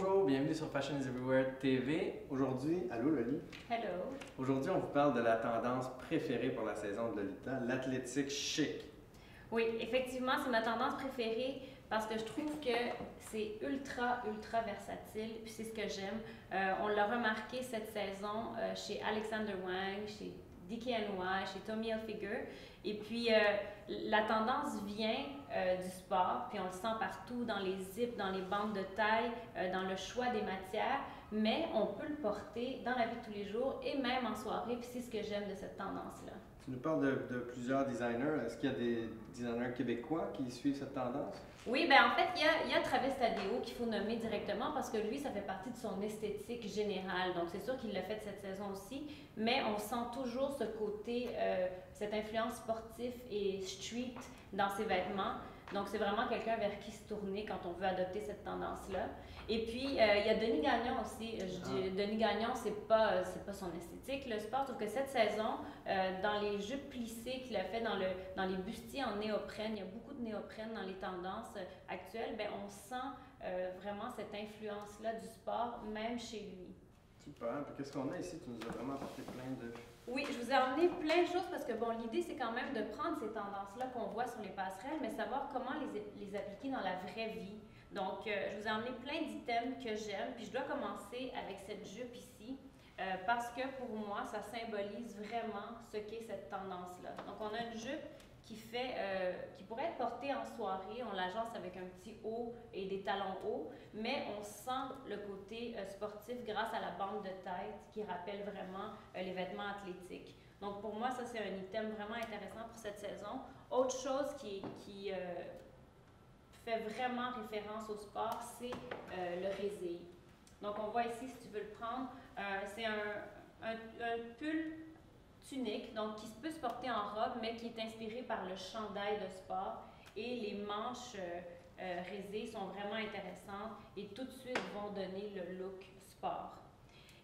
Bonjour, bienvenue sur Fashion is Everywhere TV. Aujourd'hui, allô Loli. Hello. Aujourd'hui, on vous parle de la tendance préférée pour la saison de Lolita, l'athlétique chic. Oui, effectivement, c'est ma tendance préférée parce que je trouve que c'est ultra versatile, puis c'est ce que j'aime. On l'a remarqué cette saison chez Alexander Wang, chez DKNY, chez Tommy Hilfiger. Et puis, la tendance vient du sport, puis on le sent partout, dans les zips, dans les bandes de taille, dans le choix des matières, mais on peut le porter dans la vie de tous les jours et même en soirée, puis c'est ce que j'aime de cette tendance-là. Tu nous parles de plusieurs designers. Est-ce qu'il y a des designers québécois qui suivent cette tendance? Oui, ben en fait, il y a Travis Tadeo qu'il faut nommer directement parce que lui, ça fait partie de son esthétique générale. Donc, c'est sûr qu'il l'a fait cette saison aussi, mais on sent toujours ce côté, cette influence sportive et street dans ses vêtements. Donc, c'est vraiment quelqu'un vers qui se tourner quand on veut adopter cette tendance-là. Et puis, il y a Denis Gagnon aussi. Denis Gagnon, c'est pas son esthétique, le sport. Sauf que cette saison, dans les jupes plissées qu'il a fait dans les bustiers en néoprène, il y a beaucoup de néoprène dans les tendances actuelles, ben, on sent vraiment cette influence-là du sport, même chez lui. Super. Puis qu'est-ce qu'on a ici? Tu nous as vraiment apporté plein de... Oui, je vous ai emmené plein de choses parce que, bon, l'idée, c'est quand même de prendre ces tendances-là qu'on voit sur les passerelles, mais savoir comment les appliquer dans la vraie vie. Donc, je vous ai emmené plein d'items que j'aime, puis je dois commencer avec cette jupe ici, parce que pour moi, ça symbolise vraiment ce qu'est cette tendance-là. Donc, on a une jupe qui pourrait être portée en soirée, on l'agence avec un petit haut et des talons hauts, mais on sent le côté sportif grâce à la bande de tête qui rappelle vraiment les vêtements athlétiques. Donc pour moi, ça c'est un item vraiment intéressant pour cette saison. Autre chose qui fait vraiment référence au sport, c'est le résil. Donc on voit ici, si tu veux le prendre, c'est un pull tunique, donc qui peut se porter en robe, mais qui est inspiré par le chandail de sport. Et les manches résées sont vraiment intéressantes et tout de suite vont donner le look sport.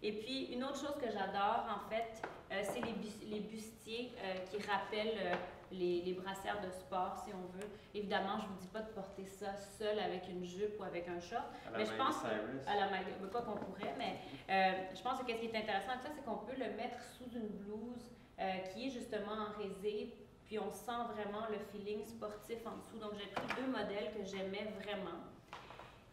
Et puis, une autre chose que j'adore, en fait, c'est les bustiers qui rappellent les brassières de sport, si on veut. Évidemment, je ne vous dis pas de porter ça seul avec une jupe ou avec un short. Mais je pense à la Miley, pas qu'on pourrait, mais je pense que ce qui est intéressant avec ça, c'est qu'on peut le mettre sous une blouse qui est justement en résé, puis on sent vraiment le feeling sportif en dessous. Donc, j'ai pris deux modèles que j'aimais vraiment.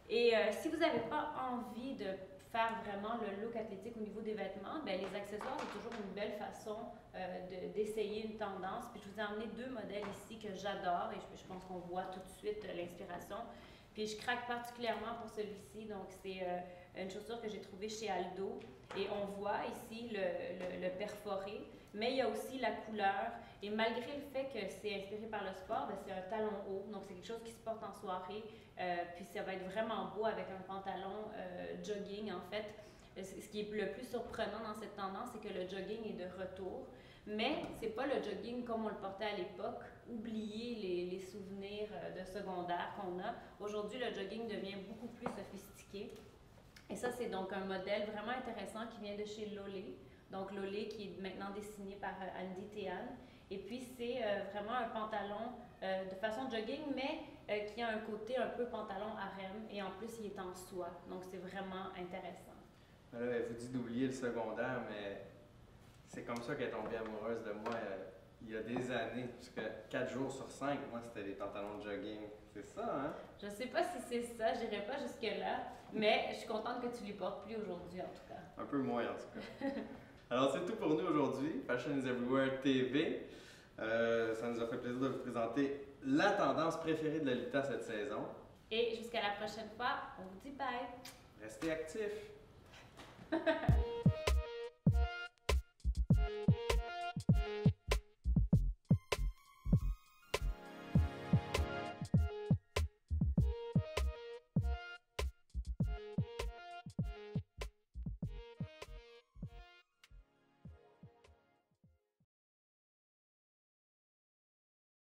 Et si vous n'avez pas envie de faire vraiment le look athlétique au niveau des vêtements, bien, les accessoires, c'est toujours une belle façon d'essayer une tendance. Puis je vous ai emmené deux modèles ici que j'adore et je pense qu'on voit tout de suite l'inspiration. Puis je craque particulièrement pour celui-ci, donc c'est une chaussure que j'ai trouvée chez Aldo. Et on voit ici le perforé, mais il y a aussi la couleur. Et malgré le fait que c'est inspiré par le sport, c'est un talon haut, donc c'est quelque chose qui se porte en soirée. Puis ça va être vraiment beau avec un pantalon jogging en fait. Ce qui est le plus surprenant dans cette tendance, c'est que le jogging est de retour. Mais c'est pas le jogging comme on le portait à l'époque. Oubliez les souvenirs de secondaire qu'on a. Aujourd'hui, le jogging devient beaucoup plus sophistiqué. Et ça, c'est donc un modèle vraiment intéressant qui vient de chez Lolé. Donc Lolé qui est maintenant dessiné par Andy Tehan. Et puis c'est vraiment un pantalon de façon jogging, mais qui a un côté un peu pantalon harem. Et en plus, il est en soie. Donc c'est vraiment intéressant. Là, elle vous dit d'oublier le secondaire, mais c'est comme ça qu'elle est tombée amoureuse de moi il y a des années. Parce que 4 jours sur 5, moi, c'était des pantalons de jogging. C'est ça, hein? Je sais pas si c'est ça, je n'irai pas jusque-là, mais je suis contente que tu ne les portes plus aujourd'hui, en tout cas. Un peu moins, en tout cas. Alors, c'est tout pour nous aujourd'hui. Fashion is Everywhere TV. Ça nous a fait plaisir de vous présenter la tendance préférée de Lolita cette saison. Et jusqu'à la prochaine fois, on vous dit bye! Restez actifs!